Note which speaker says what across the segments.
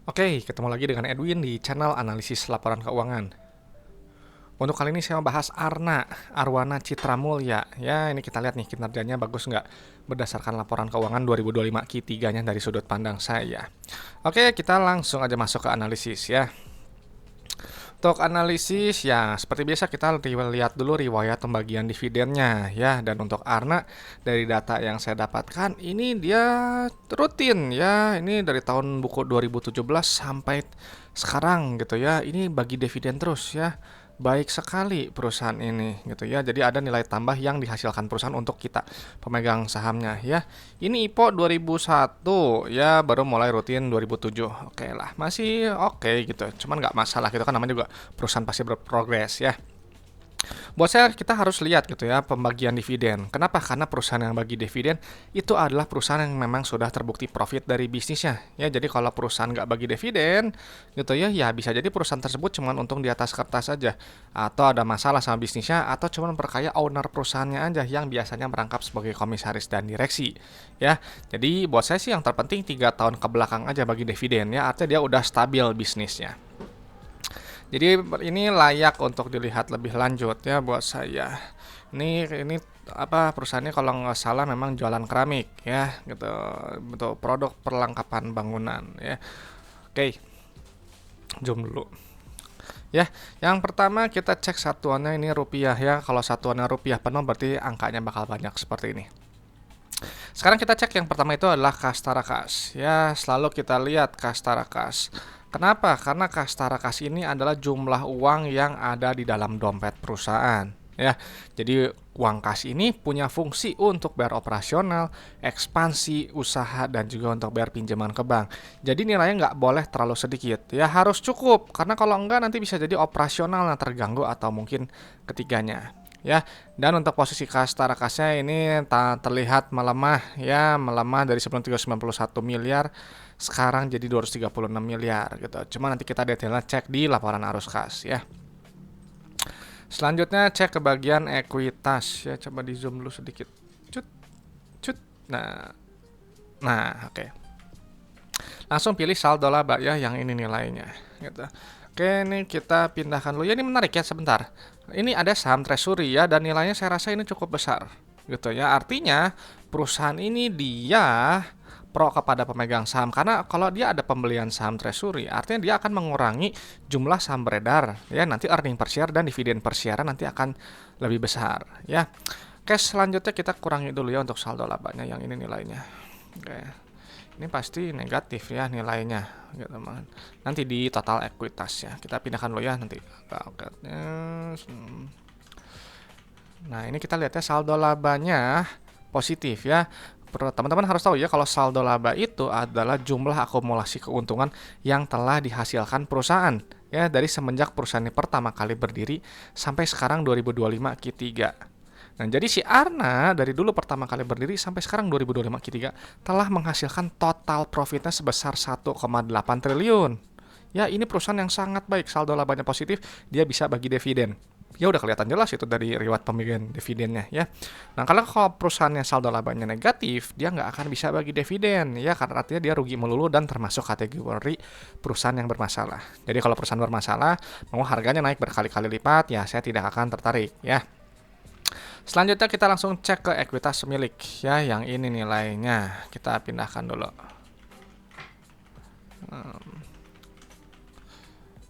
Speaker 1: Oke, ketemu lagi dengan Edwin di channel analisis laporan keuangan. Untuk kali ini saya mau bahas Arwana Citra Mulya. Ya, ini kita lihat nih kinerjanya bagus nggak berdasarkan laporan keuangan 2025 Q3-nya dari sudut pandang saya. Oke, kita langsung aja masuk ke analisis ya. Untuk analisis ya seperti biasa kita lihat dulu riwayat pembagian dividennya ya, dan untuk Arna dari data yang saya dapatkan ini dia rutin ya, ini dari tahun buku 2017 sampai sekarang gitu ya, ini bagi dividen terus ya. Baik sekali perusahaan ini gitu ya. Jadi ada nilai tambah yang dihasilkan perusahaan untuk kita pemegang sahamnya ya. Ini IPO 2001 ya, baru mulai rutin 2007. Oke lah, masih oke gitu. Cuman nggak masalah gitu kan, namanya juga perusahaan pasti berprogres ya. Buat saya kita harus lihat gitu ya pembagian dividen. Kenapa? Karena perusahaan yang bagi dividen itu adalah perusahaan yang memang sudah terbukti profit dari bisnisnya. Ya, jadi kalau perusahaan nggak bagi dividen gitu ya, ya bisa jadi perusahaan tersebut cuma untung di atas kertas saja, atau ada masalah sama bisnisnya, atau cuma memperkaya owner perusahaannya aja yang biasanya merangkap sebagai komisaris dan direksi. Ya, jadi buat saya sih yang terpenting 3 tahun ke belakang aja bagi dividen ya, artinya dia udah stabil bisnisnya. Jadi ini layak untuk dilihat lebih lanjut ya buat saya. Ini apa perusahaannya kalau nggak salah memang jualan keramik ya gitu, untuk produk perlengkapan bangunan ya. Oke, zoom dulu. Ya, yang pertama kita cek satuannya ini rupiah ya. Kalau satuannya rupiah penuh berarti angkanya bakal banyak seperti ini. Sekarang kita cek yang pertama itu adalah kasta kas. Ya, selalu kita lihat kasta kas. Kenapa? Karena kasta kas ini adalah jumlah uang yang ada di dalam dompet perusahaan. Ya, jadi uang kas ini punya fungsi untuk bayar operasional, ekspansi, usaha, dan juga untuk bayar pinjaman ke bank. Jadi nilainya nggak boleh terlalu sedikit. Ya harus cukup, karena kalau enggak nanti bisa jadi operasional yang terganggu atau mungkin ketiganya. Ya, dan untuk posisi kasta kasnya ini terlihat melemah ya, melemah dari sebelum 391 miliar sekarang jadi 236 miliar gitu. Cuma nanti kita detailnya cek di laporan arus kas ya. Selanjutnya cek ke bagian ekuitas ya, coba di zoom dulu sedikit. Cut, cut. Nah, oke. Langsung pilih saldo laba ya, yang ini nilainya gitu. Oke, ini kita pindahkan dulu. Ya, ini menarik ya, sebentar. Ini ada saham treasury ya, dan nilainya saya rasa ini cukup besar gitu ya. Artinya perusahaan ini dia pro kepada pemegang saham, karena kalau dia ada pembelian saham treasury artinya dia akan mengurangi jumlah saham beredar ya, nanti earning per share dan dividen per share nanti akan lebih besar ya. Oke, selanjutnya kita kurangi dulu ya untuk saldo labanya, yang ini nilainya. Oke, ini pasti negatif ya nilainya gitu. Nanti di total ekuitas ya kita pindahkan dulu ya nanti. Nah, ini kita lihatnya saldo labanya positif ya. Teman-teman harus tahu ya, kalau saldo laba itu adalah jumlah akumulasi keuntungan yang telah dihasilkan perusahaan ya, dari semenjak perusahaan ini pertama kali berdiri sampai sekarang 2025 Q3. Nah, jadi si Arna dari dulu pertama kali berdiri sampai sekarang 2025 Q3 telah menghasilkan total profitnya sebesar 1,8 triliun. Ya, ini perusahaan yang sangat baik, saldo labanya positif, dia bisa bagi dividen. Ya udah kelihatan jelas itu dari riwayat pembagian dividennya ya. Nah, kalau perusahaannya saldo labanya negatif, dia nggak akan bisa bagi dividen ya, karena artinya dia rugi melulu dan termasuk kategori perusahaan yang bermasalah. Jadi kalau perusahaan bermasalah, mau harganya naik berkali-kali lipat, ya saya tidak akan tertarik ya. Selanjutnya kita langsung cek ke ekuitas milik ya, yang ini nilainya. Kita pindahkan dulu.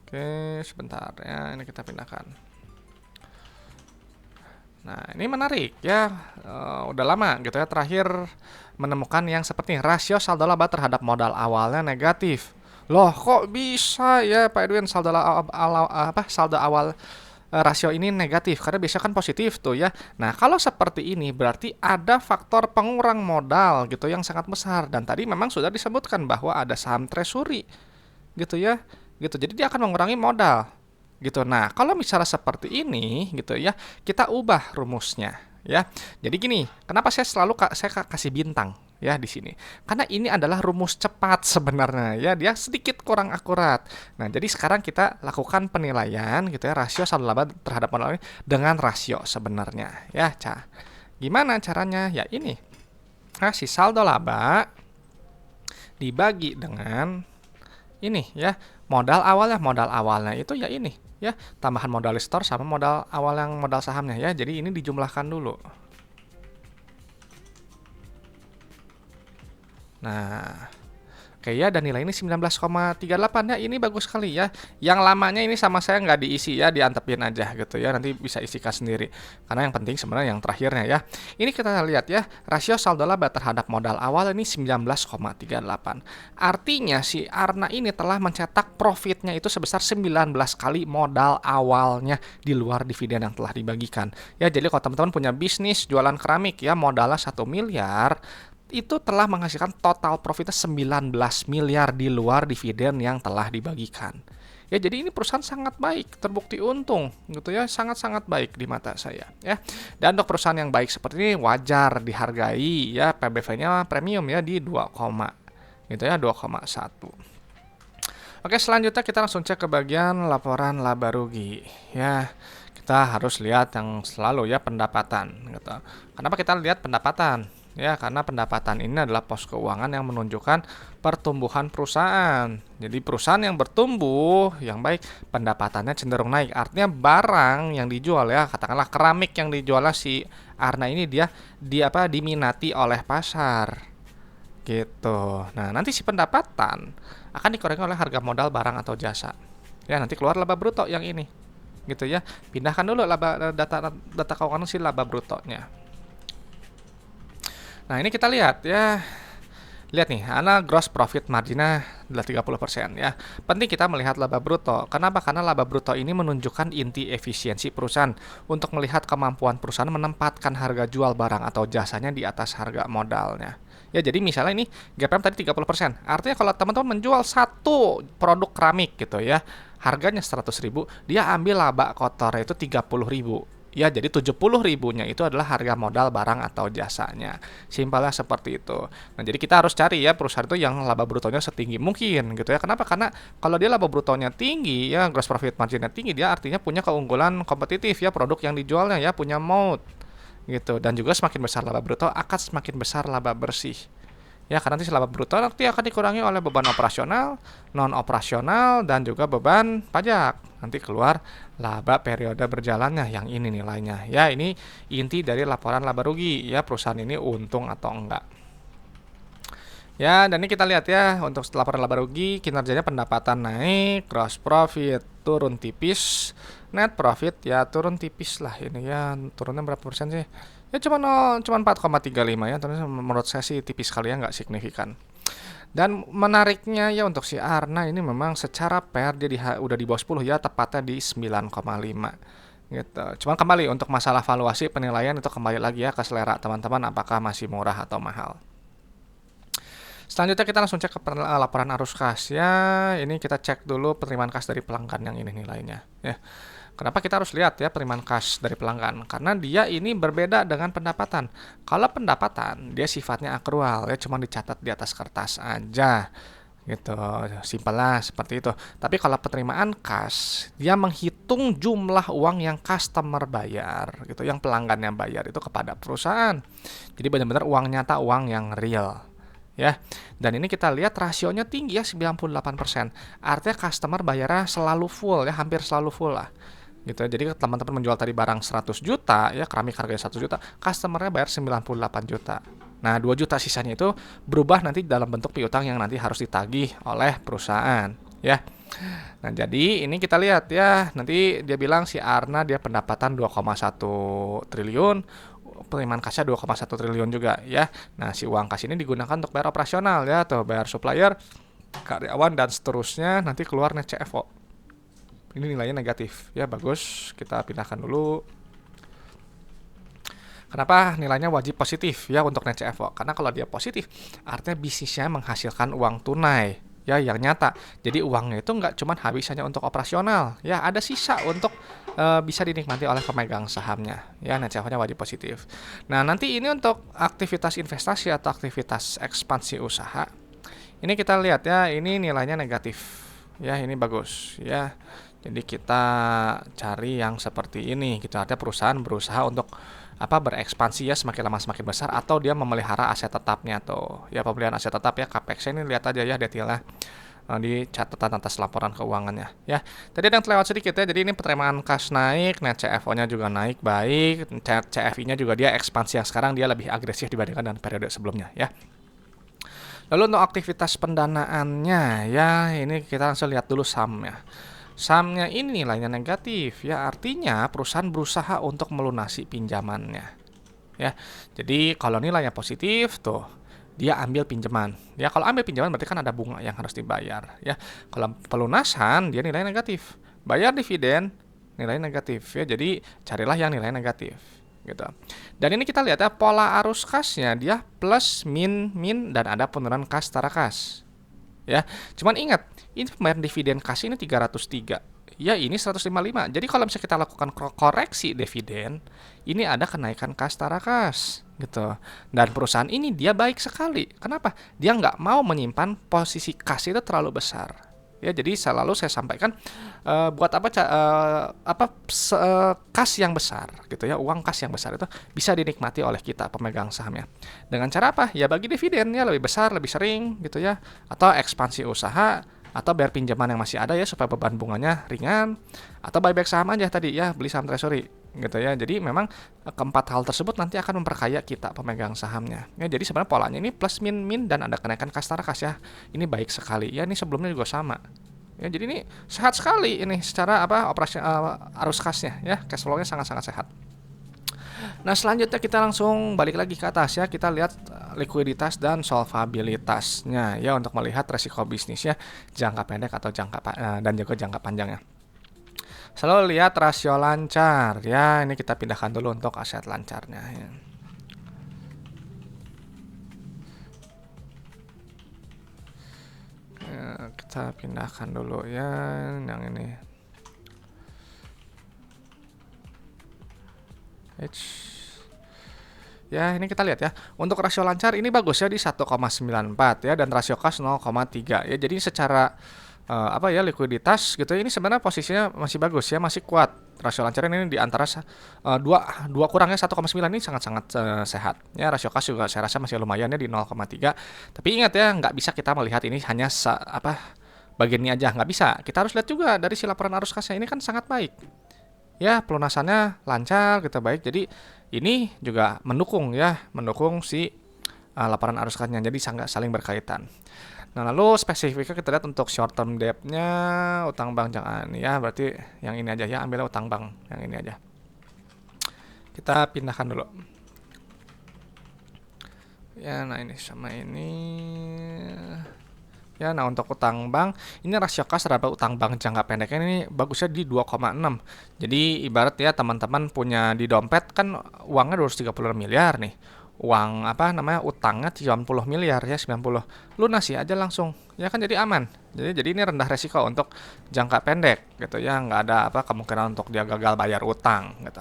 Speaker 1: Oke, sebentar ya, ini kita pindahkan. Nah, ini menarik ya. Udah lama gitu ya terakhir menemukan yang seperti rasio saldo laba terhadap modal awalnya negatif. Loh, kok bisa ya Pak Edwin saldo awal rasio ini negatif? Karena biasanya kan positif tuh ya. Nah, kalau seperti ini berarti ada faktor pengurang modal gitu yang sangat besar, dan tadi memang sudah disebutkan bahwa ada saham treasury gitu ya. Gitu. Jadi dia akan mengurangi modal gitu. Nah, kalau misalnya seperti ini gitu ya, kita ubah rumusnya ya. Jadi gini, kenapa saya kasih bintang ya di sini? Karena ini adalah rumus cepat sebenarnya ya, dia sedikit kurang akurat. Nah, jadi sekarang kita lakukan penilaian gitu ya, rasio saldo laba terhadap modal ini dengan rasio sebenarnya ya. Gimana caranya? Ya ini. Nah, si saldo laba dibagi dengan ini ya, modal awalnya itu ya ini ya, tambahan modal store sama modal awal yang modal sahamnya ya. Jadi ini dijumlahkan dulu. Nah, oke ya, dan nilai ini 19,38 ya, ini bagus sekali ya. Yang lamanya ini sama saya nggak diisi ya, diantepin aja gitu ya, nanti bisa isikan sendiri. Karena yang penting sebenarnya yang terakhirnya ya. Ini kita lihat ya, rasio saldo laba terhadap modal awal ini 19,38. Artinya si Arna ini telah mencetak profitnya itu sebesar 19 kali modal awalnya di luar dividen yang telah dibagikan. Ya, jadi kalau teman-teman punya bisnis jualan keramik ya, modalnya 1 miliar, itu telah menghasilkan total profitnya 19 miliar di luar dividen yang telah dibagikan. Ya, jadi ini perusahaan sangat baik, terbukti untung gitu ya, sangat-sangat baik di mata saya ya. Dan untuk perusahaan yang baik seperti ini wajar dihargai ya, PBV-nya premium ya di 2, gitu ya, 2,1. Oke, selanjutnya kita langsung cek ke bagian laporan laba rugi ya. Kita harus lihat yang selalu ya, pendapatan gitu. Kenapa kita lihat pendapatan? Ya, karena pendapatan ini adalah pos keuangan yang menunjukkan pertumbuhan perusahaan. Jadi perusahaan yang bertumbuh, yang baik, pendapatannya cenderung naik. Artinya barang yang dijual ya, katakanlah keramik yang dijual si Arna ini dia diminati oleh pasar. Gitu. Nah, nanti si pendapatan akan dikurangi oleh harga modal barang atau jasa. Ya, nanti keluar laba bruto yang ini. Gitu ya. Pindahkan dulu data keuangan si laba brutonya. Nah, ini kita lihat ya. Lihat nih, gross profit marginnya adalah 30% ya. Penting kita melihat laba bruto. Kenapa? Karena laba bruto ini menunjukkan inti efisiensi perusahaan untuk melihat kemampuan perusahaan menempatkan harga jual barang atau jasanya di atas harga modalnya. Ya, jadi misalnya ini GPM tadi 30%. Artinya kalau teman-teman menjual satu produk keramik gitu ya, harganya 100.000, dia ambil laba kotornya itu 30.000. Ya, jadi 70.000-nya itu adalah harga modal barang atau jasanya. Simpelnya seperti itu. Nah, jadi kita harus cari ya perusahaan itu yang laba brutonya setinggi mungkin gitu ya. Kenapa? Karena kalau dia laba brutonya tinggi ya, gross profit marginnya tinggi, dia artinya punya keunggulan kompetitif ya, produk yang dijualnya ya, punya moat gitu. Dan juga semakin besar laba bruto akan semakin besar laba bersih. Ya, karena nanti laba bruto nanti akan dikurangi oleh beban operasional, non operasional, dan juga beban pajak. Nanti keluar laba periode berjalannya yang ini nilainya. Ya, ini inti dari laporan laba rugi ya, perusahaan ini untung atau enggak. Ya, dan ini kita lihat ya, untuk laporan laba rugi kinerjanya pendapatan naik, gross profit turun tipis, net profit ya turun tipis lah ini ya, turunnya berapa persen sih? Ya cuma 4,35 ya, terus menurut saya sih tipis sekali ya, nggak signifikan. Dan menariknya ya untuk si Arna ini memang secara PER dia udah di bawah 10 ya, tepatnya di 9,5 gitu. Cuman kembali untuk masalah valuasi penilaian itu kembali lagi ya ke selera teman-teman, apakah masih murah atau mahal. Selanjutnya kita langsung cek ke laporan arus kas ya. Ini kita cek dulu penerimaan kas dari pelanggan yang ini nilainya ya. Kenapa kita harus lihat ya penerimaan kas dari pelanggan? Karena dia ini berbeda dengan pendapatan. Kalau pendapatan dia sifatnya akrual ya, cuma dicatat di atas kertas aja gitu. Simpelnya seperti itu. Tapi kalau penerimaan kas, dia menghitung jumlah uang yang customer bayar gitu, yang pelanggannya bayar itu kepada perusahaan. Jadi benar-benar uang nyata, uang yang real. Ya, dan ini kita lihat rasionya tinggi ya, 98%. Artinya customer bayarnya selalu full ya, hampir selalu full lah. Gitu. Jadi teman-teman menjual tadi barang 100 juta ya, keramik harganya 100 juta, customernya bayar 98 juta. Nah, 2 juta sisanya itu berubah nanti dalam bentuk piutang yang nanti harus ditagih oleh perusahaan ya. Nah, jadi ini kita lihat ya, nanti dia bilang si Arna dia pendapatan 2,1 triliun, penerimaan kasnya 2,1 triliun juga ya. Nah, si uang kas ini digunakan untuk bayar operasional ya, atau bayar supplier, karyawan, dan seterusnya. Nanti keluar net CFO. Ini nilainya negatif ya, bagus, kita pindahkan dulu. Kenapa nilainya wajib positif ya untuk net CFO? Karena kalau dia positif artinya bisnisnya menghasilkan uang tunai ya, yang nyata. Jadi uangnya itu nggak cuma habis hanya untuk operasional ya, ada sisa untuk bisa dinikmati oleh pemegang sahamnya ya. Net CFO-nya wajib positif. Nah, nanti ini untuk aktivitas investasi atau aktivitas ekspansi usaha, ini kita lihat ya, ini nilainya negatif ya, ini bagus ya. Jadi kita cari yang seperti ini gitu. Artinya perusahaan berusaha untuk berekspansi ya, semakin lama semakin besar, atau dia memelihara aset tetapnya tuh ya, pembelian aset tetap ya, capex ini lihat aja ya detailnya. di catatan atas laporan keuangannya ya. Tadi ada yang terlewat sedikit ya. Jadi ini penerimaan kas naik, net CFO-nya juga naik baik, CFI-nya juga dia ekspansi yang sekarang dia lebih agresif dibandingkan dengan periode sebelumnya ya. Lalu untuk aktivitas pendanaannya ya, ini kita langsung lihat dulu saham-nya. Sahamnya ini nilainya negatif ya, artinya perusahaan berusaha untuk melunasi pinjamannya ya. Jadi kalau nilainya positif tuh dia ambil pinjaman ya. Kalau ambil pinjaman berarti kan ada bunga yang harus dibayar ya. Kalau pelunasan dia nilai negatif, bayar dividen nilai negatif ya. Jadi carilah yang nilai negatif gitu. Dan ini kita lihat ya, pola arus kasnya dia plus min min dan ada penurunan kas setara kas ya. Cuman ingat, ini pembayaran dividen kas ini 303 ya, ini 155. Jadi kalau misalnya kita lakukan koreksi dividen, ini ada kenaikan kas setara kas gitu. Dan perusahaan ini dia baik sekali. Kenapa? Dia nggak mau menyimpan posisi kas itu terlalu besar ya. Jadi selalu saya sampaikan buat kas yang besar gitu ya, uang kas yang besar itu bisa dinikmati oleh kita pemegang sahamnya dengan cara apa ya, bagi dividen ya lebih besar lebih sering gitu ya, atau ekspansi usaha, atau bayar pinjaman yang masih ada ya supaya beban bunganya ringan, atau buyback saham aja tadi ya, beli saham treasury gitu ya. Jadi memang keempat hal tersebut nanti akan memperkaya kita pemegang sahamnya ya. Jadi sebenarnya polanya ini plus min min dan ada kenaikan kas setara kas ya, ini baik sekali ya. Ini sebelumnya juga sama ya, jadi ini sehat sekali ini secara operasi arus kasnya ya, cash flow-nya sangat-sangat sehat. Nah selanjutnya kita langsung balik lagi ke atas ya, kita lihat likuiditas dan solvabilitasnya ya, untuk melihat resiko bisnisnya jangka pendek atau dan juga jangka panjangnya. Selalu lihat rasio lancar ya, ini kita pindahkan dulu untuk aset lancarnya ya. Kita pindahkan dulu ya yang ini. Ya ini kita lihat ya, untuk rasio lancar ini bagus ya di 1,94 ya, dan rasio kas 0,3 ya. Jadi secara likuiditas gitu ini sebenarnya posisinya masih bagus ya, masih kuat. Rasio lancar ini di antara dua kurangnya 1,9 ini sangat-sangat sehat ya. Rasio kas juga saya rasa masih lumayan ya di 0,3. Tapi ingat ya, nggak bisa kita melihat ini hanya bagian ini aja, nggak bisa. Kita harus lihat juga dari si laporan arus kasnya, ini kan sangat baik ya, pelunasannya lancar gitu, baik. Jadi ini juga mendukung si laporan arus kasnya, jadi sangat saling berkaitan. Nah lalu spesifiknya kita lihat untuk short term debt-nya, utang bank jangan ya, berarti yang ini aja ya, ambilnya utang bank yang ini aja. Kita pindahkan dulu ya. Nah ini sama ini ya. Nah untuk utang bank ini rasio kas terhadap utang bank jangka pendeknya ini bagusnya di 2,6. Jadi ibarat ya, teman-teman punya di dompet kan uangnya 230 miliar nih, uang utangnya 90 miliar ya, 90 lunasi aja langsung ya kan, jadi aman. Jadi ini rendah resiko untuk jangka pendek gitu ya, nggak ada kemungkinan untuk dia gagal bayar utang gitu.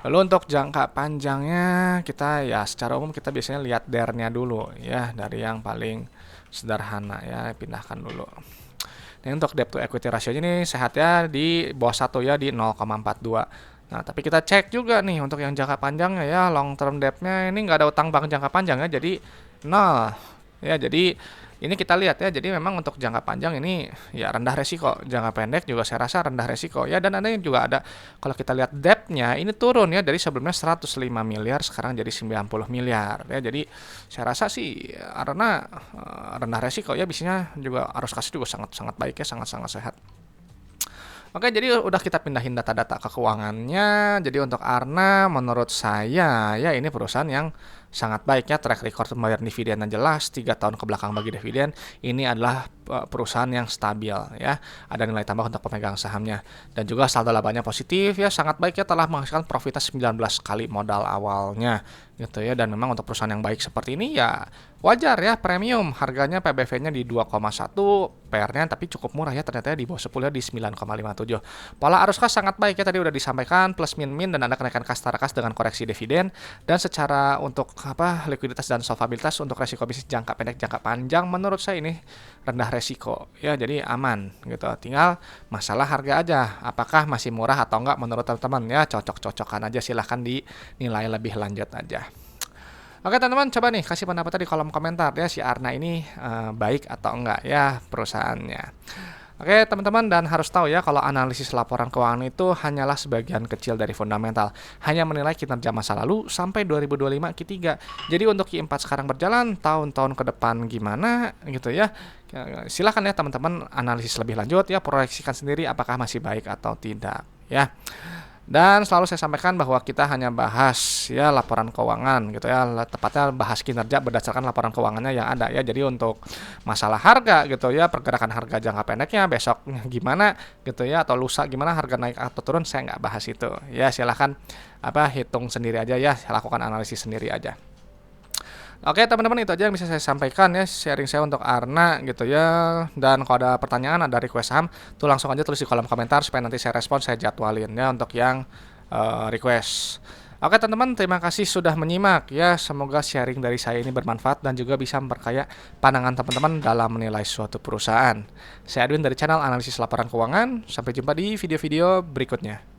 Speaker 1: Lalu untuk jangka panjangnya kita ya secara umum kita biasanya lihat DER-nya dulu ya, dari yang paling sederhana ya, pindahkan dulu. Nah untuk debt to equity ratio ini sehat ya, di bawah 1 ya, di 0,42. Nah, tapi kita cek juga nih untuk yang jangka panjangnya ya, long term debt-nya ini nggak ada utang bank jangka panjang ya, jadi 0 ya. Jadi ini kita lihat ya, jadi memang untuk jangka panjang ini ya rendah resiko, jangka pendek juga saya rasa rendah resiko ya. Dan ada yang juga ada, kalau kita lihat debt-nya ini turun ya, dari sebelumnya 105 miliar sekarang jadi 90 miliar ya. Jadi saya rasa sih karena rendah resiko ya, bisnisnya juga arus kas juga sangat-sangat baik ya, sangat-sangat sehat. Oke, jadi udah kita pindahin data-data ke keuangannya. Jadi untuk Arna, menurut saya ya ini perusahaan yang sangat baik ya, track record membayar dividen yang jelas 3 tahun ke belakang bagi dividen. Ini adalah perusahaan yang stabil ya, ada nilai tambah untuk pemegang sahamnya, dan juga saldo labanya positif ya, sangat baik ya, telah menghasilkan profit 19 kali modal awalnya gitu ya. Dan memang untuk perusahaan yang baik seperti ini ya wajar ya, premium, harganya PBV-nya di 2,1, PR-nya tapi cukup murah ya, ternyata di bawah 10 di 9,57. Pola arus kas sangat baik ya, tadi udah disampaikan plus min min, dan ada kenaikan kas setara kas dengan koreksi dividen. Dan secara untuk likuiditas dan solvabilitas untuk resiko bisnis jangka pendek jangka panjang, menurut saya ini rendah resiko ya, jadi aman gitu. Tinggal masalah harga aja, apakah masih murah atau enggak menurut teman-teman ya, cocok-cocokan aja, silahkan dinilai lebih lanjut aja. Oke teman-teman, coba nih kasih pendapatnya di kolom komentar ya, si Arna ini baik atau enggak ya perusahaannya. Oke teman-teman, dan harus tahu ya kalau analisis laporan keuangan itu hanyalah sebagian kecil dari fundamental, hanya menilai kinerja masa lalu sampai 2025 Q3. Jadi untuk Q4 sekarang berjalan, tahun-tahun ke depan gimana gitu ya. Silahkan ya teman-teman analisis lebih lanjut ya, proyeksikan sendiri apakah masih baik atau tidak ya. Dan selalu saya sampaikan bahwa kita hanya bahas ya laporan keuangan gitu ya, tepatnya bahas kinerja berdasarkan laporan keuangannya yang ada ya. Jadi untuk masalah harga gitu ya, pergerakan harga jangka pendeknya besok gimana gitu ya, atau lusa gimana harga naik atau turun, saya nggak bahas itu. Ya silahkan hitung sendiri aja ya, lakukan analisis sendiri aja. Oke teman-teman, itu aja yang bisa saya sampaikan ya, sharing saya untuk Arna gitu ya. Dan kalau ada pertanyaan, ada request saham, tuh langsung aja tulis di kolom komentar supaya nanti saya respon, saya jadwalin ya untuk yang request. Oke teman-teman, terima kasih sudah menyimak ya. Semoga sharing dari saya ini bermanfaat dan juga bisa memperkaya pandangan teman-teman dalam menilai suatu perusahaan. Saya Edwin dari channel Analisis Laporan Keuangan. Sampai jumpa di video-video berikutnya.